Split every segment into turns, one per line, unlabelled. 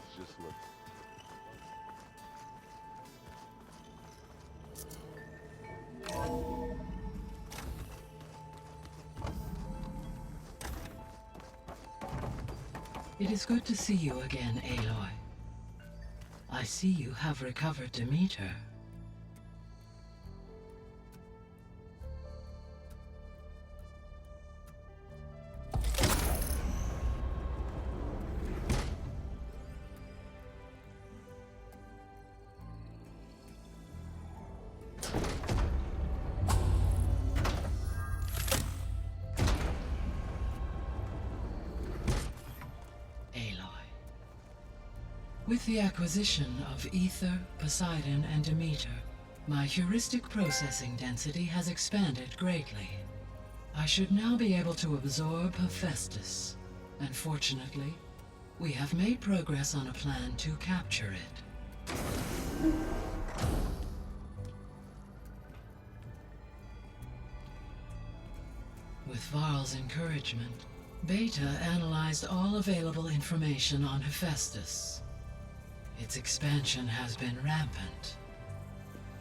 guns just look.
It is good to see you again, Aloy. I see you have recovered Demeter. With the acquisition of Ether, Poseidon, and Demeter, my heuristic processing density has expanded greatly. I should now be able to absorb Hephaestus, and fortunately, we have made progress on a plan to capture it. With Varl's encouragement, Beta analyzed all available information on Hephaestus. Its expansion has been rampant.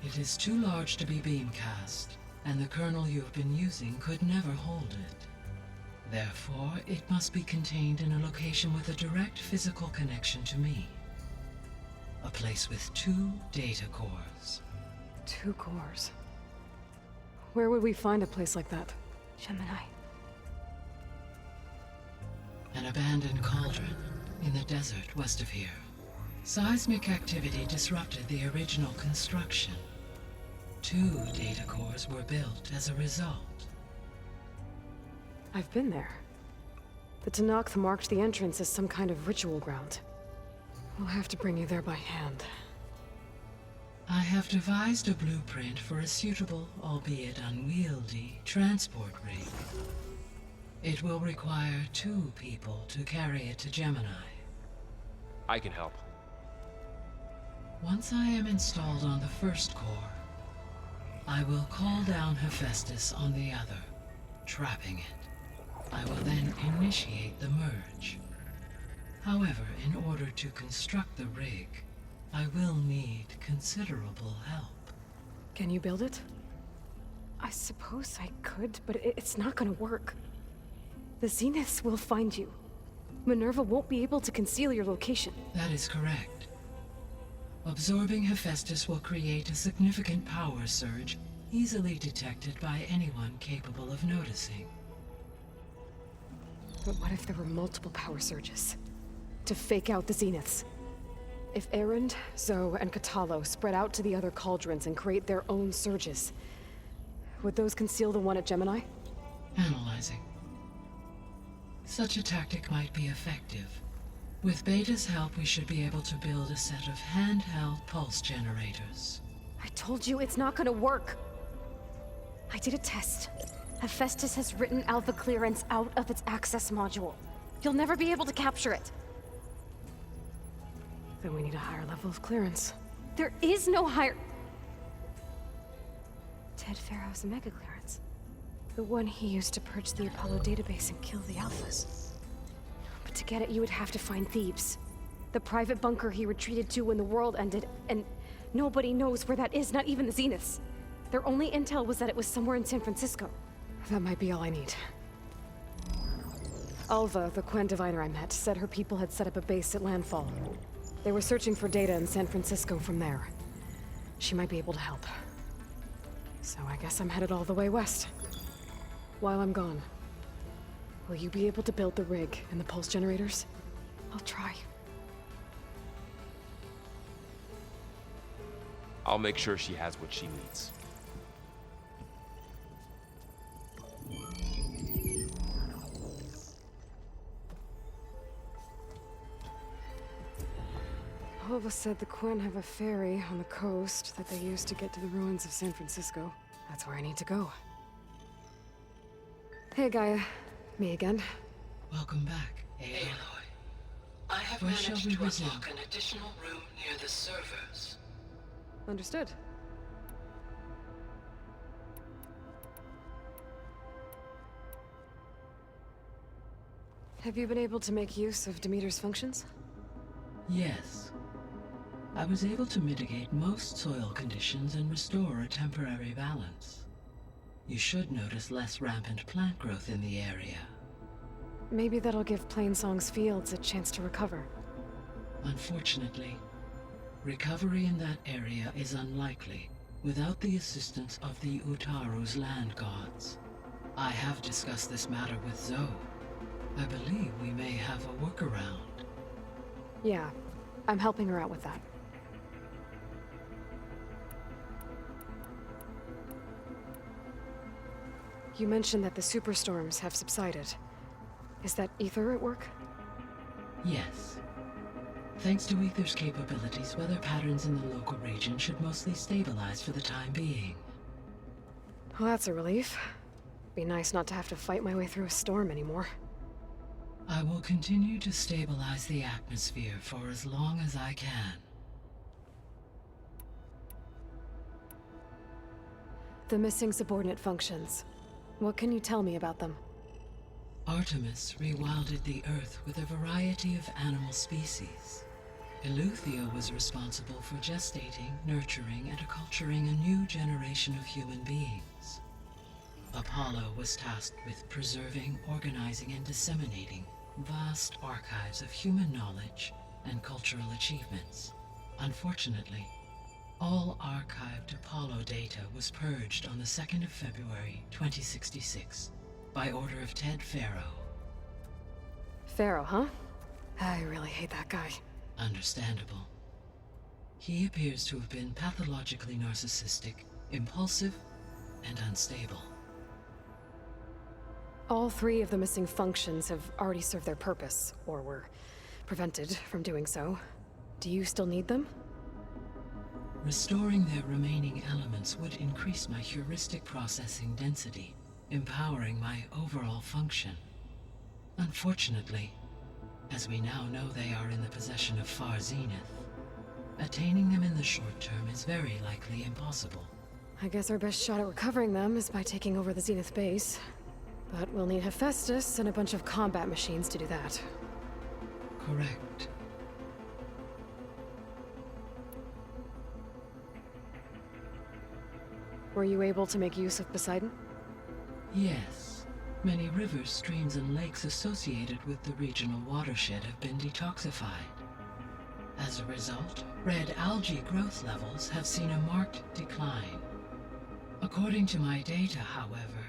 It is too large to be beamcast, and the kernel you've been using could never hold it. Therefore, it must be contained in a location with a direct physical connection to me. A place with 2 data cores.
2 cores? Where would we find a place like that?
Gemini.
An abandoned cauldron in the desert west of here. Seismic activity disrupted the original construction. 2 data cores were built as a result.
I've been there. The Tenakth marked the entrance as some kind of ritual ground. We'll have to bring you there by hand.
I have devised a blueprint for a suitable, albeit unwieldy, transport rig. It will require 2 people to carry it to Gemini.
I can help.
Once I am installed on the first core, I will call down Hephaestus on the other, trapping it. I will then initiate the merge. However, in order to construct the rig, I will need considerable help.
Can you build it? I suppose I could, but it's not gonna work. The Zeniths will find you. Minerva won't be able to conceal your location.
That is correct. Absorbing Hephaestus will create a significant power surge, easily detected by anyone capable of noticing.
But what if there were multiple power surges? To fake out the Zeniths? If Erend, Zoe, and Katalo spread out to the other cauldrons and create their own surges, would those conceal the one at Gemini?
Analyzing. Such a tactic might be effective. With Beta's help, we should be able to build a set of handheld pulse generators.
I told you it's not gonna work. I did a test. Hephaestus has written Alpha clearance out of its access module. You'll never be able to capture it. Then we need a higher level of clearance. There is no higher... Ted Pharaoh's mega clearance. The one he used to purge the Apollo database and kill the Alphas. But to get it, you would have to find Thebes. The private bunker he retreated to when the world ended, and nobody knows where that is, not even the Zeniths. Their only intel was that it was somewhere in San Francisco. That might be all I need. Alva, the Quen diviner I met, said her people had set up a base at Landfall. They were searching for data in San Francisco from there. She might be able to help. So I guess I'm headed all the way west. While I'm gone, will you be able to build the rig and the pulse generators? I'll try.
I'll make sure she has what she needs.
Alva said the Quen have a ferry on the coast that they use to get to the ruins of San Francisco. That's where I need to go. Hey, Gaia. Me again.
Welcome back, Aloy. I have managed to unlock an additional room near the servers.
Understood. Have you been able to make use of Demeter's functions?
Yes. I was able to mitigate most soil conditions and restore a temporary balance. You should notice less rampant plant growth in the area.
Maybe that'll give Plainsong's fields a chance to recover.
Unfortunately, recovery in that area is unlikely without the assistance of the Utaru's land gods. I have discussed this matter with Zoe. I believe we may have a workaround.
Yeah, I'm helping her out with that. You mentioned that the superstorms have subsided. Is that Ether at work?
Yes. Thanks to Ether's capabilities, weather patterns in the local region should mostly stabilize for the time being.
Well, that's a relief. Be nice not to have to fight my way through a storm anymore.
I will continue to stabilize the atmosphere for as long as I can.
The missing subordinate functions. What can you tell me about them?
Artemis rewilded the Earth with a variety of animal species. Eleuthia was responsible for gestating, nurturing, and acculturating a new generation of human beings. Apollo was tasked with preserving, organizing, and disseminating vast archives of human knowledge and cultural achievements. Unfortunately, all archived Apollo data was purged on the 2nd of February, 2066, by order of Ted Faro.
Pharaoh, huh? I really hate that guy.
Understandable. He appears to have been pathologically narcissistic, impulsive, and unstable.
All three of the missing functions have already served their purpose, or were prevented from doing so. Do you still need them?
Restoring their remaining elements would increase my heuristic processing density, empowering my overall function. Unfortunately, as we now know they are in the possession of Far Zenith, attaining them in the short term is very likely impossible.
I guess our best shot at recovering them is by taking over the Zenith base. But we'll need Hephaestus and a bunch of combat machines to do that.
Correct.
Were you able to make use of Poseidon?
Yes. Many rivers, streams, and lakes associated with the regional watershed have been detoxified. As a result, red algae growth levels have seen a marked decline. According to my data, however,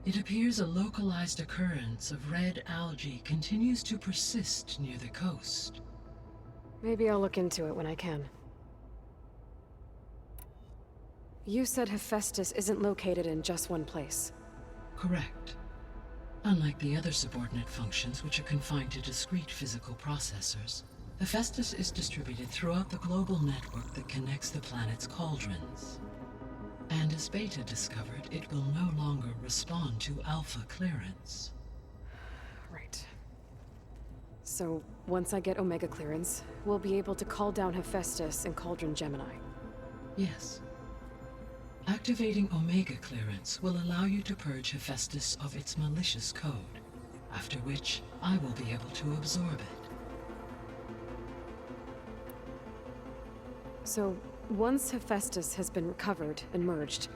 it appears a localized occurrence of red algae continues to persist near the coast.
Maybe I'll look into it when I can. You said Hephaestus isn't located in just one place.
Correct. Unlike the other subordinate functions, which are confined to discrete physical processors, Hephaestus is distributed throughout the global network that connects the planet's cauldrons. And as Beta discovered, it will no longer respond to Alpha clearance.
Right. So, once I get Omega clearance, we'll be able to call down Hephaestus and Cauldron Gemini.
Yes. Activating Omega clearance will allow you to purge Hephaestus of its malicious code, after which I will be able to absorb it.
So, once Hephaestus has been recovered and merged,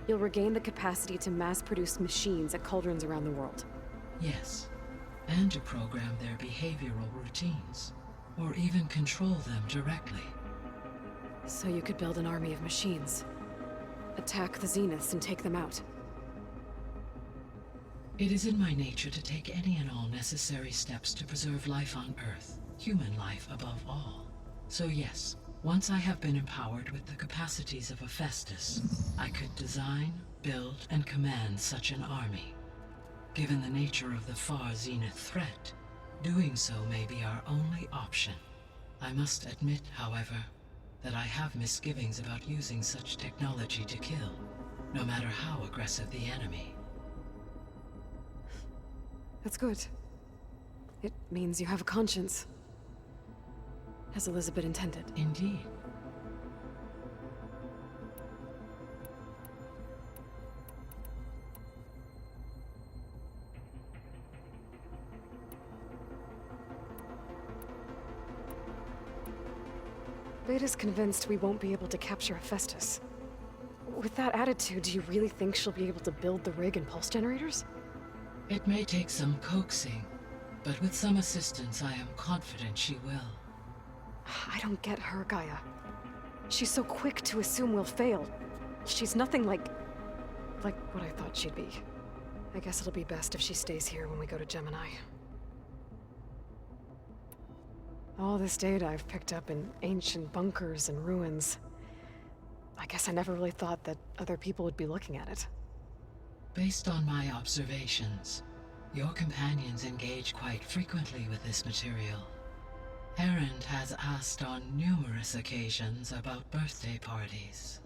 you'll regain the capacity to mass-produce machines at cauldrons around the world.
Yes, and to program their behavioral routines, or even control them directly.
So you could build an army of machines. Attack the Zeniths and take them out.
It is in my nature to take any and all necessary steps to preserve life on Earth, human life above all. So yes, once I have been empowered with the capacities of Hephaestus, I could design, build, and command such an army. Given the nature of the Far Zenith threat, doing so may be our only option. I must admit, however, that I have misgivings about using such technology to kill, no matter how aggressive the enemy.
That's good. It means you have a conscience. As Elizabeth intended.
Indeed.
Beta's convinced we won't be able to capture Hephaestus. With that attitude, do you really think she'll be able to build the rig and pulse generators?
It may take some coaxing, but with some assistance, I am confident she will.
I don't get her, Gaia. She's so quick to assume we'll fail. She's nothing like what I thought she'd be. I guess it'll be best if she stays here when we go to Gemini. All this data I've picked up in ancient bunkers and ruins. I guess I never really thought that other people would be looking at it.
Based on my observations, your companions engage quite frequently with this material. Erend has asked on numerous occasions about birthday parties.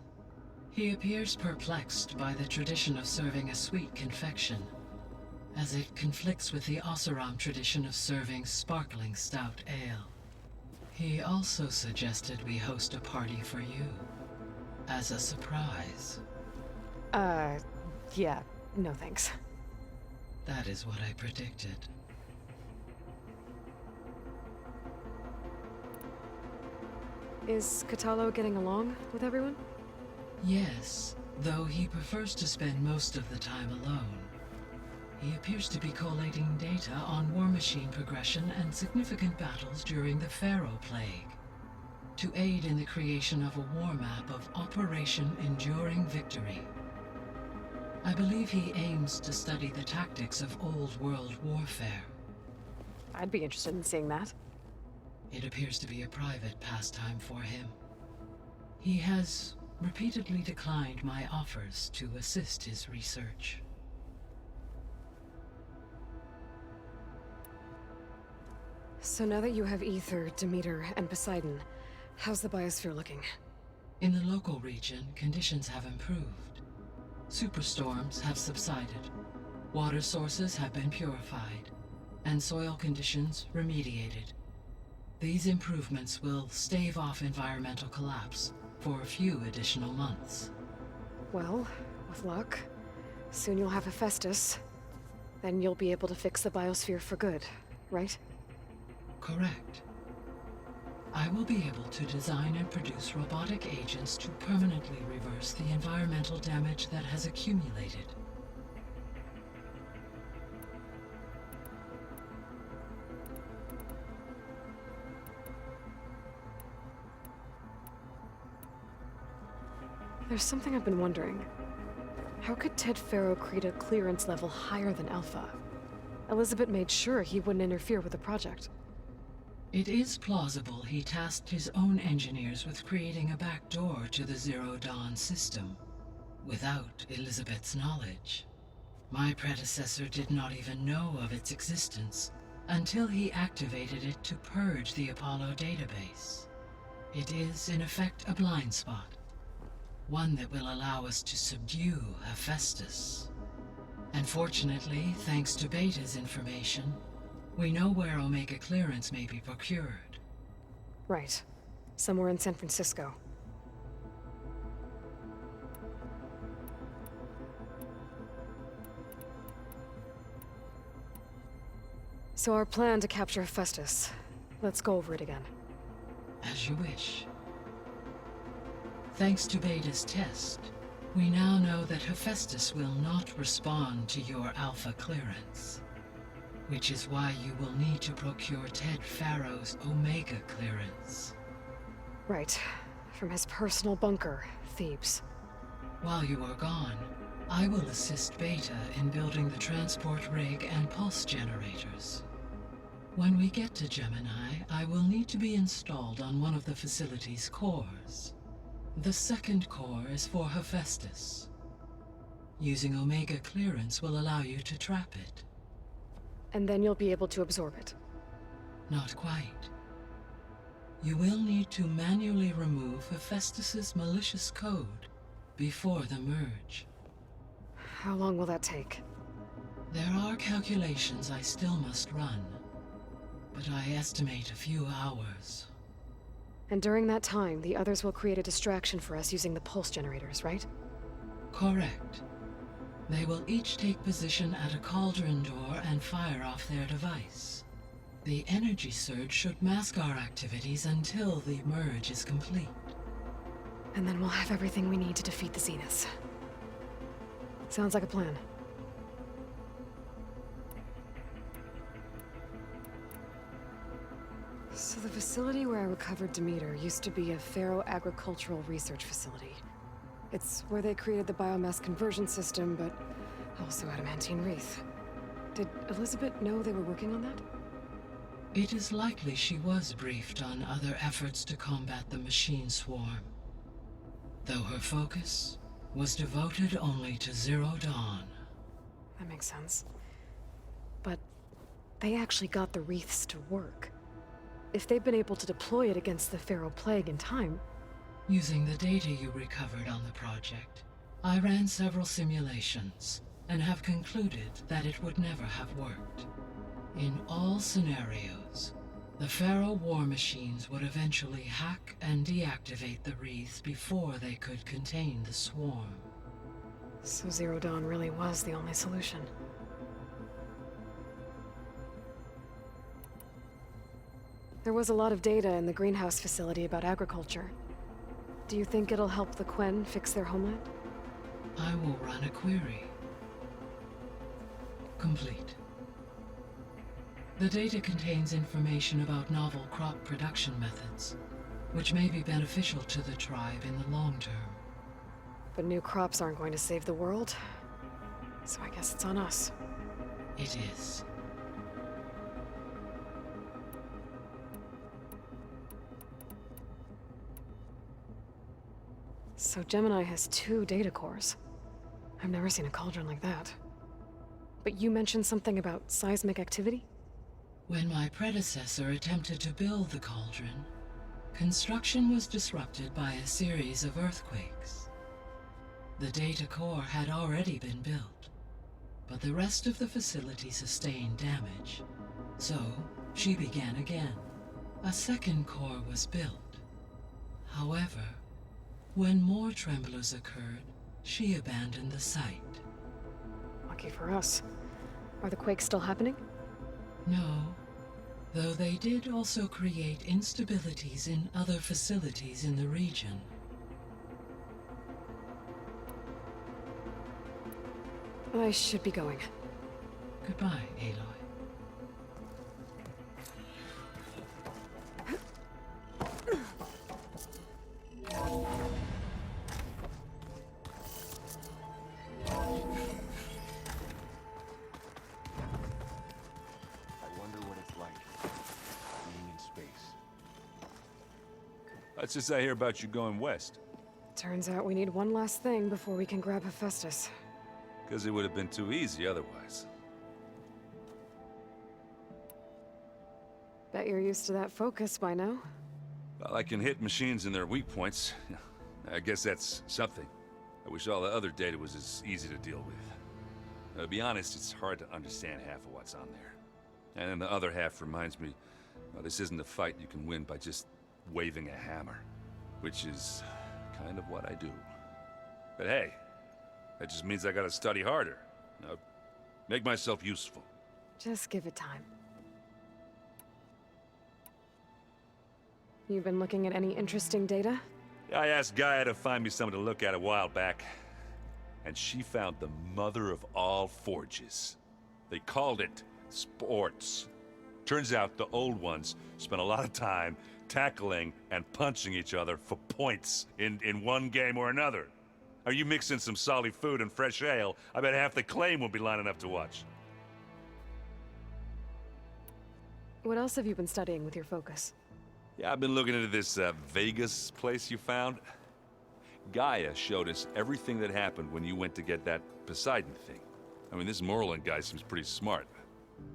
He appears perplexed by the tradition of serving a sweet confection, as it conflicts with the Oseram tradition of serving sparkling stout ale. He also suggested we host a party for you, as a surprise.
Yeah, no thanks.
That is what I predicted.
Is Katalo getting along with everyone?
Yes, though he prefers to spend most of the time alone. He appears to be collating data on war machine progression and significant battles during the Pharaoh Plague, to aid in the creation of a war map of Operation Enduring Victory. I believe he aims to study the tactics of Old World warfare.
I'd be interested in seeing that.
It appears to be a private pastime for him. He has repeatedly declined my offers to assist his research.
So now that you have Ether, Demeter, and Poseidon, how's the biosphere looking?
In the local region, conditions have improved. Superstorms have subsided, water sources have been purified, and soil conditions remediated. These improvements will stave off environmental collapse for a few additional months.
Well, with luck, soon you'll have Hephaestus. Then you'll be able to fix the biosphere for good, right?
Correct. I will be able to design and produce robotic agents to permanently reverse the environmental damage that has accumulated.
There's something I've been wondering. How could Ted Faro create a clearance level higher than Alpha? Elizabeth made sure he wouldn't interfere with the project.
It is plausible he tasked his own engineers with creating a backdoor to the Zero Dawn system, without Elizabeth's knowledge. My predecessor did not even know of its existence until he activated it to purge the Apollo database. It is, in effect, a blind spot, one that will allow us to subdue Hephaestus. And fortunately, thanks to Beta's information, we know where Omega clearance may be procured.
Right. Somewhere in San Francisco. So our plan to capture Hephaestus. Let's go over it again.
As you wish. Thanks to Beta's test, we now know that Hephaestus will not respond to your Alpha clearance, which is why you will need to procure Ted Faro's Omega clearance.
Right. From his personal bunker, Thebes.
While you are gone, I will assist Beta in building the transport rig and pulse generators. When we get to Gemini, I will need to be installed on one of the facility's cores. The second core is for Hephaestus. Using Omega clearance will allow you to trap it.
And then you'll be able to absorb it.
Not quite. You will need to manually remove Hephaestus's malicious code before the merge.
How long will that take?
There are calculations I still must run, but I estimate a few hours.
And during that time, the others will create a distraction for us using the pulse generators, right?
Correct. They will each take position at a cauldron door and fire off their device. The energy surge should mask our activities until the merge is complete.
And then we'll have everything we need to defeat the Zeniths. Sounds like a plan. So the facility where I recovered Demeter used to be a Pharaoh agricultural research facility. It's where they created the biomass conversion system, but also adamantine wreath. Did Elizabeth know they were working on that?
It is likely she was briefed on other efforts to combat the machine swarm, though her focus was devoted only to Zero Dawn.
That makes sense. But they actually got the wreaths to work. If they've been able to deploy it against the Pharaoh Plague in time...
Using the data you recovered on the project, I ran several simulations and have concluded that it would never have worked. In all scenarios, the Pharaoh war machines would eventually hack and deactivate the wreaths before they could contain the swarm.
So Zero Dawn really was the only solution. There was a lot of data in the greenhouse facility about agriculture. Do you think it'll help the Quen fix their homeland?
I will run a query. Complete. The data contains information about novel crop production methods, which may be beneficial to the tribe in the long term.
But new crops aren't going to save the world, so I guess it's on us.
It is.
So Gemini has 2 data cores. I've never seen a cauldron like that. But you mentioned something about seismic activity?
When my predecessor attempted to build the cauldron, construction was disrupted by a series of earthquakes. The data core had already been built, but the rest of the facility sustained damage. So, she began again. A second core was built. However, when more tremblers occurred, she abandoned the site.
Lucky for us. Are the quakes still happening?
No, though they did also create instabilities in other facilities in the region.
I should be going.
Goodbye, Aloy.
What's this I hear about you going west?
Turns out we need one last thing before we can grab Hephaestus.
Because it would have been too easy otherwise.
Bet you're used to that focus by now.
Well, I can hit machines in their weak points. I guess that's something. I wish all the other data was as easy to deal with. To be honest, it's hard to understand half of what's on there. And then the other half reminds me, well, this isn't a fight you can win by just waving a hammer. Which is kind of what I do. But hey, that just means I gotta study harder. Make myself useful.
Just give it time. You've been looking at any interesting data?
I asked Gaia to find me something to look at a while back, and she found the mother of all forges. They called it sports. Turns out the old ones spent a lot of time tackling and punching each other for points in one game or another. Are you mixing some solid food and fresh ale? I bet half the claim will be lining up to watch.
What else have you been studying with your focus?
Yeah, I've been looking into this Vegas place you found. Gaia showed us everything that happened when you went to get that Poseidon thing. I mean, this Morlun guy seems pretty smart.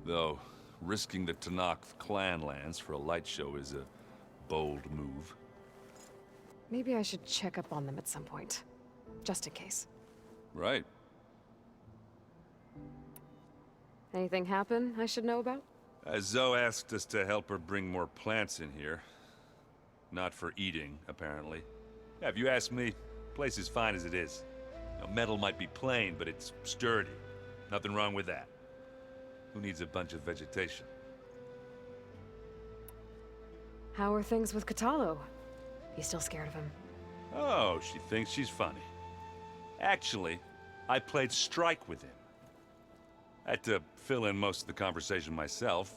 Though, risking the Tanakh clan lands for a light show is a bold move.
Maybe I should check up on them at some point. Just in case.
Right.
Anything happen I should know about?
Zoe asked us to help her bring more plants in here. Not for eating, apparently. Yeah, if you ask me, the place is fine as it is. Metal might be plain, but it's sturdy. Nothing wrong with that. Who needs a bunch of vegetation?
How are things with Katalo? You still scared of him?
Oh, she thinks she's funny. Actually, I played strike with him. I had to fill in most of the conversation myself,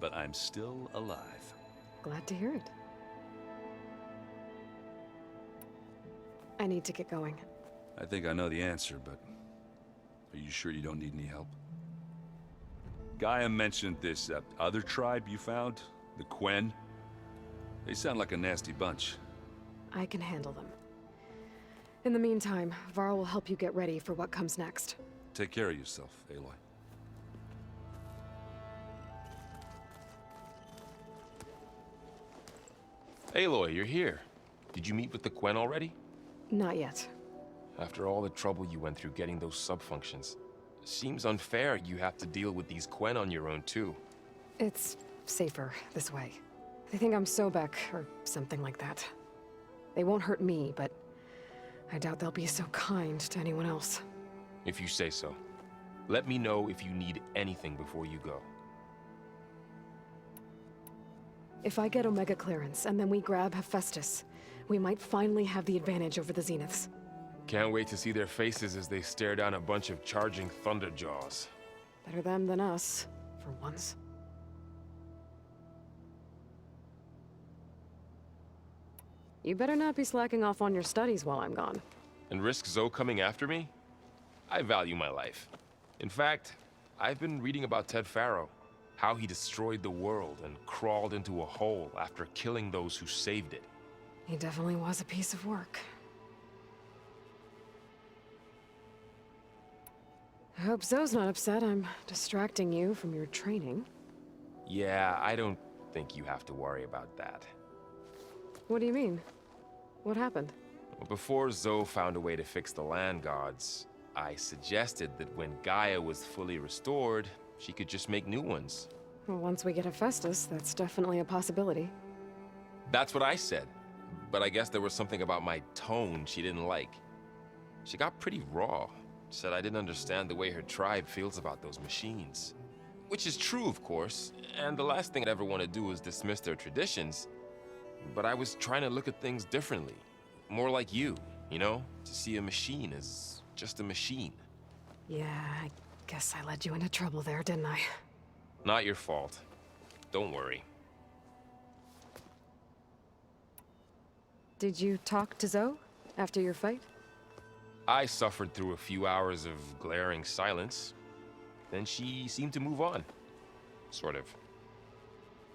but I'm still alive.
Glad to hear it. I need to get going.
I think I know the answer, but are you sure you don't need any help? Gaia mentioned this other tribe you found, the Quen. They sound like a nasty bunch.
I can handle them. In the meantime, Varl will help you get ready for what comes next.
Take care of yourself, Aloy.
Aloy, you're here. Did you meet with the Quen already?
Not yet.
After all the trouble you went through getting those subfunctions, seems unfair you have to deal with these Quen on your own too.
It's safer this way. They think I'm Sobek, or something like that. They won't hurt me, but I doubt they'll be so kind to anyone else.
If you say so. Let me know if you need anything before you go.
If I get Omega clearance, and then we grab Hephaestus, we might finally have the advantage over the Zeniths.
Can't wait to see their faces as they stare down a bunch of charging Thunderjaws.
Better them than us, for once. You better not be slacking off on your studies while I'm gone.
And risk Zoe coming after me? I value my life. In fact, I've been reading about Ted Faro. How he destroyed the world and crawled into a hole after killing those who saved it.
He definitely was a piece of work. I hope Zoe's not upset I'm distracting you from your training.
Yeah, I don't think you have to worry about that.
What do you mean? What happened?
Well, before Zoe found a way to fix the land gods, I suggested that when Gaia was fully restored, she could just make new ones.
Well, once we get Hephaestus, that's definitely a possibility.
That's what I said. But I guess there was something about my tone she didn't like. She got pretty raw. Said I didn't understand the way her tribe feels about those machines. Which is true, of course, and the last thing I'd ever want to do is dismiss their traditions. But I was trying to look at things differently. More like you know? To see a machine as just a machine.
Yeah, I guess I led you into trouble there, didn't I?
Not your fault. Don't worry.
Did you talk to Zoe after your fight?
I suffered through a few hours of glaring silence. Then she seemed to move on. Sort of.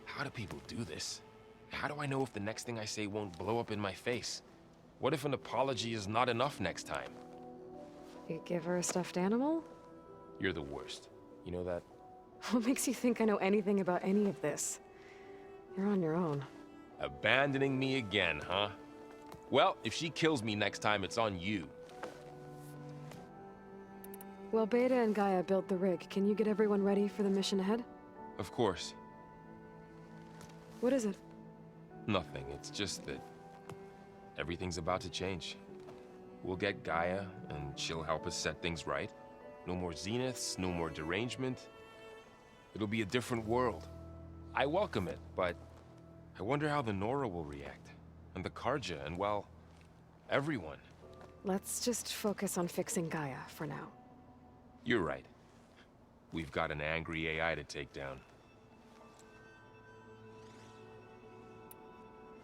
How do people do this? How do I know if the next thing I say won't blow up in my face? What if an apology is not enough next time?
You give her a stuffed animal?
You're the worst. You know that?
What makes you think I know anything about any of this? You're on your own.
Abandoning me again, huh? Well, if she kills me next time, it's on you.
Well, Beta and Gaia built the rig. Can you get everyone ready for the mission ahead?
Of course.
What is it?
Nothing. It's just that everything's about to change. We'll get Gaia, and she'll help us set things right. No more Zeniths, no more derangement. It'll be a different world. I welcome it, but I wonder how the Nora will react. And the Karja, and well, everyone.
Let's just focus on fixing Gaia for now.
You're right. We've got an angry AI to take down.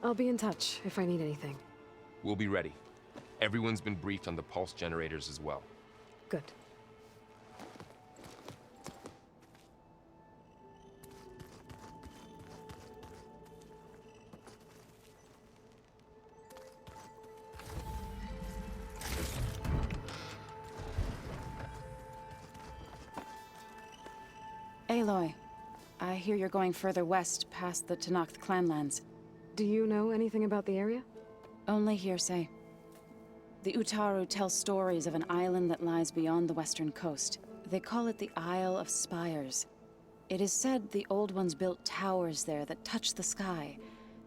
I'll be in touch if I need anything.
We'll be ready. Everyone's been briefed on the pulse generators as well.
Good.
Aloy, I hear you're going further west past the Tenakth clanlands.
Do you know anything about the area?
Only hearsay. The Utaru tell stories of an island that lies beyond the western coast. They call it the Isle of Spires. It is said the Old Ones built towers there that touch the sky,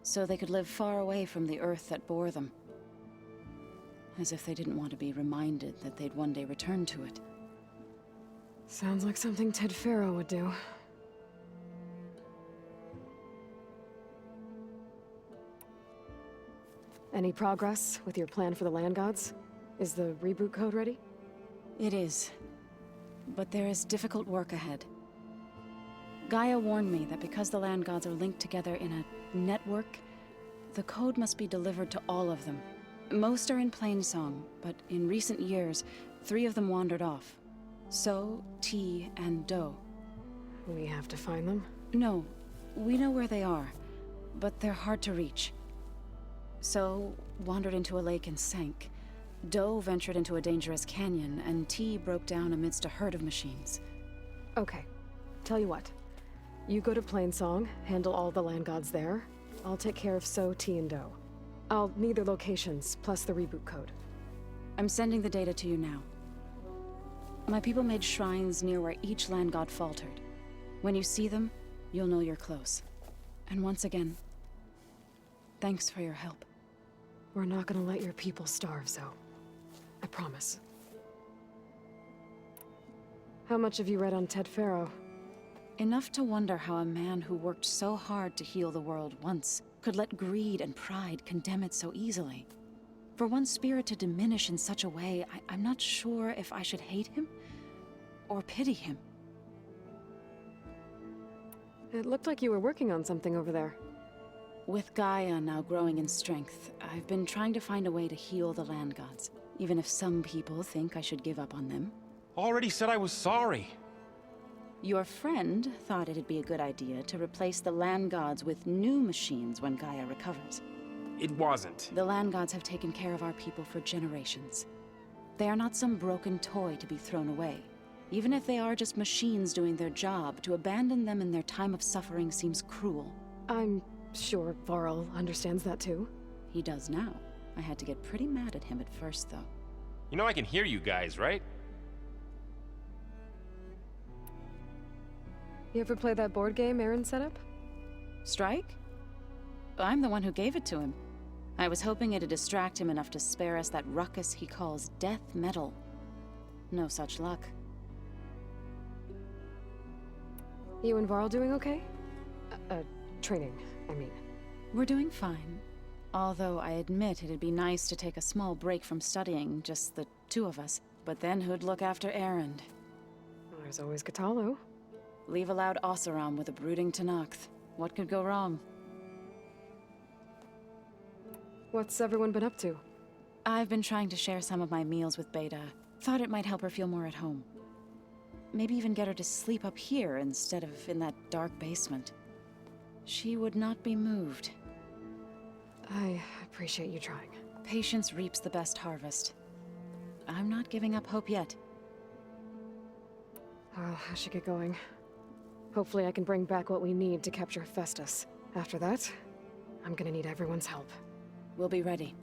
so they could live far away from the earth that bore them. As if they didn't want to be reminded that they'd one day return to it.
Sounds like something Ted Faro would do. Any progress with your plan for the land gods? Is the reboot code ready?
It is. But there is difficult work ahead. Gaia warned me that because the land gods are linked together in a network, the code must be delivered to all of them. Most are in plainsong, but in recent years, 3 of them wandered off. So, T, and Do.
We have to find them?
No, we know where they are, but they're hard to reach. So, wandered into a lake and sank. Do ventured into a dangerous canyon, and T broke down amidst a herd of machines.
Okay. Tell you what. You go to Plainsong, handle all the land gods there. I'll take care of So, T, and Do. I'll need their locations, plus the reboot code.
I'm sending the data to you now. My people made shrines near where each land god faltered. When you see them, you'll know you're close. And once again, thanks for your help.
We're not gonna let your people starve, Zo. I promise. How much have you read on Ted Faro?
Enough to wonder how a man who worked so hard to heal the world once could let greed and pride condemn it so easily. For one spirit to diminish in such a way, I'm not sure if I should hate him or pity him.
It looked like you were working on something over there.
With Gaia now growing in strength, I've been trying to find a way to heal the land gods, even if some people think I should give up on them.
Already said I was sorry.
Your friend thought it'd be a good idea to replace the land gods with new machines when Gaia recovers.
It wasn't.
The land gods have taken care of our people for generations. They are not some broken toy to be thrown away. Even if they are just machines doing their job, to abandon them in their time of suffering seems cruel.
I'm sure Varl understands that too.
He does now. I had to get pretty mad at him at first, though.
You know I can hear you guys, right?
You ever play that board game Aaron set up?
Strike? I'm the one who gave it to him. I was hoping it'd distract him enough to spare us that ruckus he calls death metal. No such luck.
You and Varl doing okay? Training, I mean.
We're doing fine. Although I admit it'd be nice to take a small break from studying, just the 2 of us. But then who'd look after Erend?
There's always Cthulhu.
Leave a loud Oseram with a brooding Tenakth. What could go wrong?
What's everyone been up to?
I've been trying to share some of my meals with Beta. Thought it might help her feel more at home. Maybe even get her to sleep up here instead of in that dark basement. She would not be moved.
I appreciate you trying.
Patience reaps the best harvest. I'm not giving up hope yet.
I should get going. Hopefully I can bring back what we need to capture Hephaestus. After that, I'm gonna need everyone's help.
We'll be ready.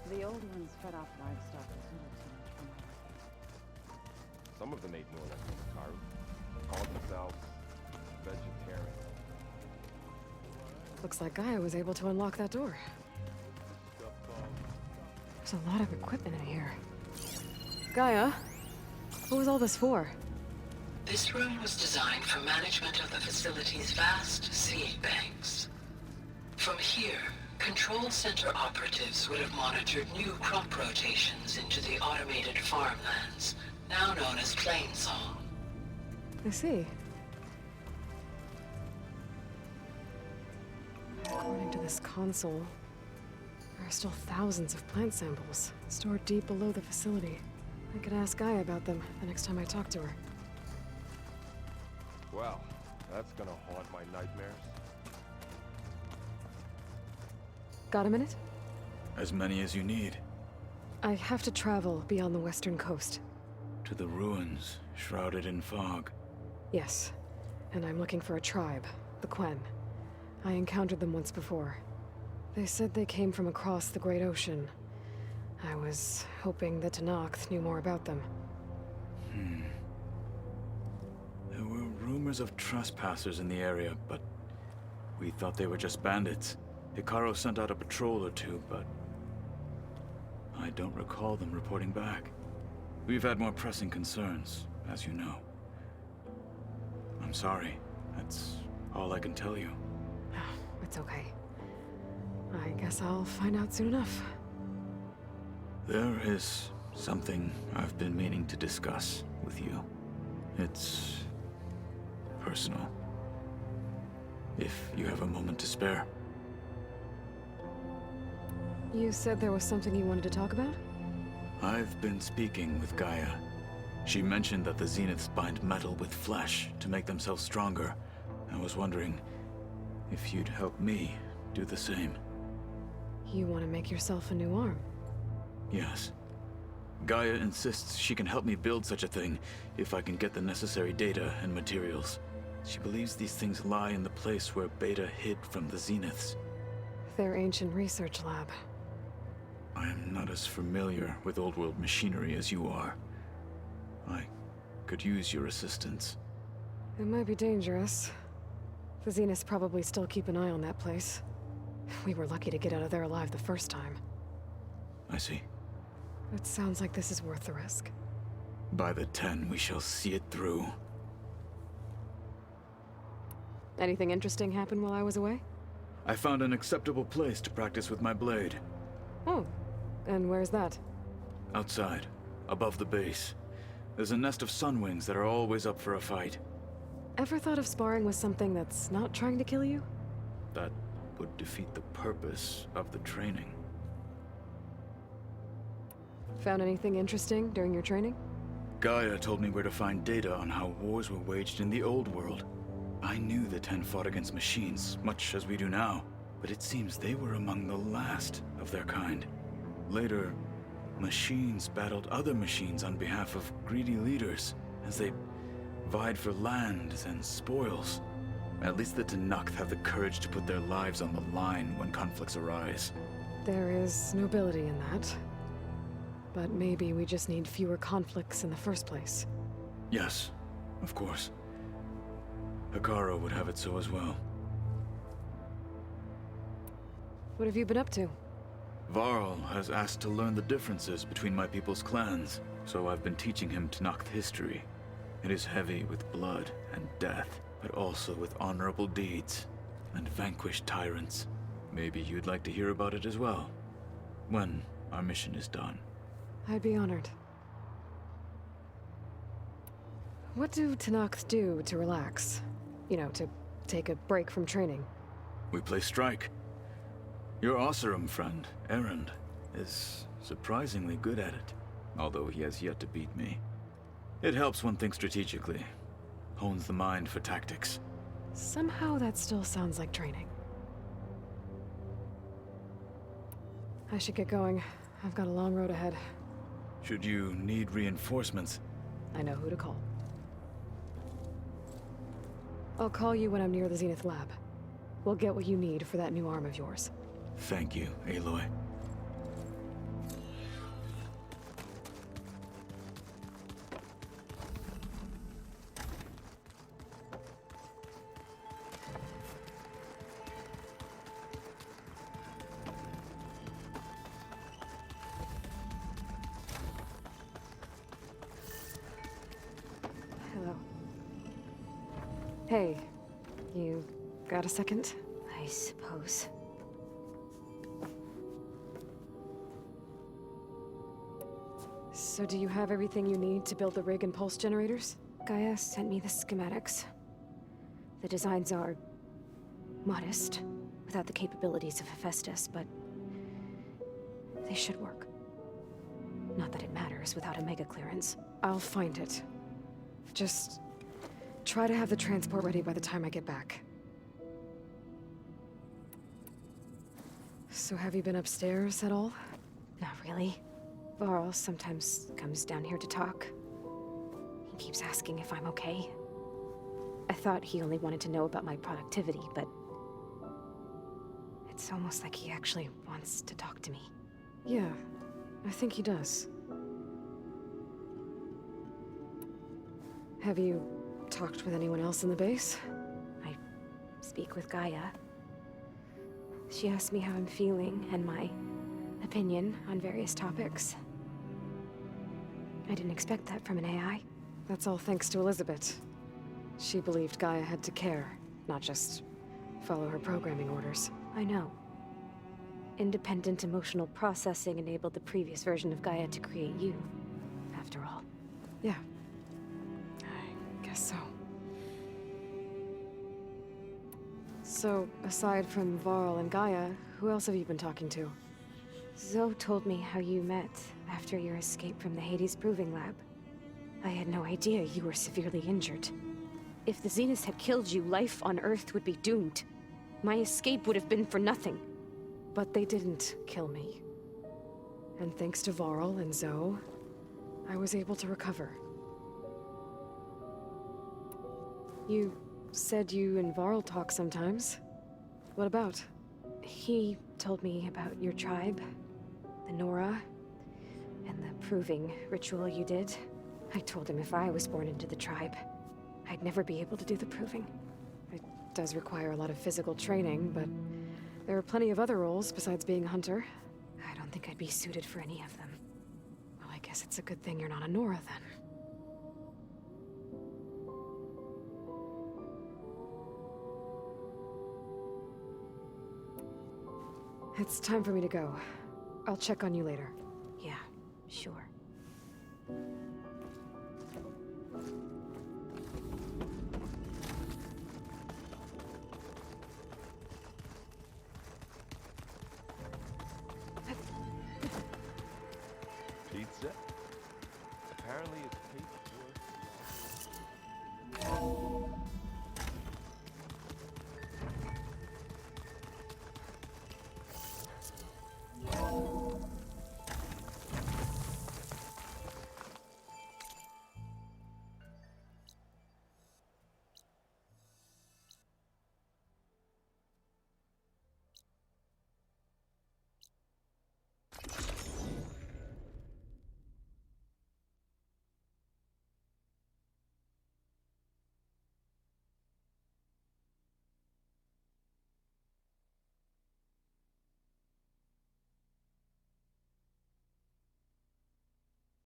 The old ones fed off livestock as little too much from my.
Some of them ate more like Minotaur. Called themselves vegetarian.
Looks like Gaia was able to unlock that door. There's a lot of equipment in here. Gaia, what was all this for?
This room was designed for management of the facility's vast seed banks. From here, Control Center operatives would have monitored new crop rotations into the automated farmlands, now known as Plainsong.
I see. According to this console, there are still thousands of plant samples stored deep below the facility. I could ask Gaia about them the next time I talk to her.
Well, that's gonna haunt my nightmares.
Got a minute?
As many as you need.
I have to travel beyond the western coast.
To the ruins, shrouded in fog.
Yes, and I'm looking for a tribe, the Quen. I encountered them once before. They said they came from across the Great Ocean. I was hoping that Tenakth knew more about them.
There were rumors of trespassers in the area, but we thought they were just bandits. Hikaru sent out a patrol or two, but I don't recall them reporting back. We've had more pressing concerns, as you know. I'm sorry. That's all I can tell you.
It's okay. I guess I'll find out soon enough.
There is something I've been meaning to discuss with you. It's personal. If you have a moment to spare.
You said there was something you wanted to talk about?
I've been speaking with Gaia. She mentioned that the Zeniths bind metal with flesh to make themselves stronger. I was wondering if you'd help me do the same.
You want to make yourself a new arm?
Yes. Gaia insists she can help me build such a thing if I can get the necessary data and materials. She believes these things lie in the place where Beta hid from the Zeniths.
Their ancient research lab.
I am not as familiar with old-world machinery as you are. I could use your assistance.
It might be dangerous. The Zeniths probably still keep an eye on that place. We were lucky to get out of there alive the first time.
I see.
It sounds like this is worth the risk.
By the 10, we shall see it through.
Anything interesting happen while I was away?
I found an acceptable place to practice with my blade.
Oh, and where's that?
Outside, above the base. There's a nest of sunwings that are always up for a fight.
Ever thought of sparring with something that's not trying to kill you?
That would defeat the purpose of the training.
Found anything interesting during your training?
Gaia told me where to find data on how wars were waged in the old world. I knew the 10 fought against machines, much as we do now, but it seems they were among the last of their kind. Later, machines battled other machines on behalf of greedy leaders, as they vied for lands and spoils. At least the Tenakth have the courage to put their lives on the line when conflicts arise.
There is nobility in that. But maybe we just need fewer conflicts in the first place.
Yes, of course. Hikaru would have it so as well.
What have you been up to?
Varl has asked to learn the differences between my people's clans, so I've been teaching him Tenakth history. It is heavy with blood and death, but also with honorable deeds and vanquished tyrants. Maybe you'd like to hear about it as well, when our mission is done.
I'd be honored. What do Tenakth do to relax? You know, to take a break from training?
We play strike. Your Oseram friend, Erend, is surprisingly good at it, although he has yet to beat me. It helps one think strategically, hones the mind for tactics.
Somehow that still sounds like training. I should get going. I've got a long road ahead.
Should you need reinforcements,
I know who to call. I'll call you when I'm near the Zenith lab. We'll get what you need for that new arm of yours.
thank you, Aloy.
Hello. Hey, you got a second?
I suppose.
So do you have everything you need to build the rig and pulse generators?
Gaia sent me the schematics. The designs are modest, without the capabilities of Hephaestus, but they should work. Not that it matters without a mega clearance.
I'll find it. Just try to have the transport ready by the time I get back. So have you been upstairs at all?
Not really. Varl sometimes comes down here to talk. He keeps asking if I'm okay. I thought he only wanted to know about my productivity, but it's almost like he actually wants to talk to me.
Yeah, I think he does. Have you talked with anyone else in the base?
I speak with Gaia. She asked me how I'm feeling and my opinion on various topics. I didn't expect that from an AI.
That's all thanks to Elizabeth. She believed Gaia had to care, not just follow her programming orders.
I know. Independent emotional processing enabled the previous version of Gaia to create you, after all.
Yeah. I guess so. So, aside from Varl and Gaia, who else have you been talking to?
Zoe told me how you met after your escape from the Hades Proving Lab. I had no idea you were severely injured. If the Zeniths had killed you, life on Earth would be doomed. My escape would have been for nothing.
But they didn't kill me. And thanks to Varl and Zoe, I was able to recover. You said you and Varl talk sometimes. What about?
He told me about your tribe, the Nora, and the proving ritual you did. I told him if I was born into the tribe, I'd never be able to do the proving.
It does require a lot of physical training, but there are plenty of other roles besides being a hunter.
I don't think I'd be suited for any of them.
Well, I guess it's a good thing you're not a Nora, then. It's time for me to go. I'll check on you later.
Yeah, sure.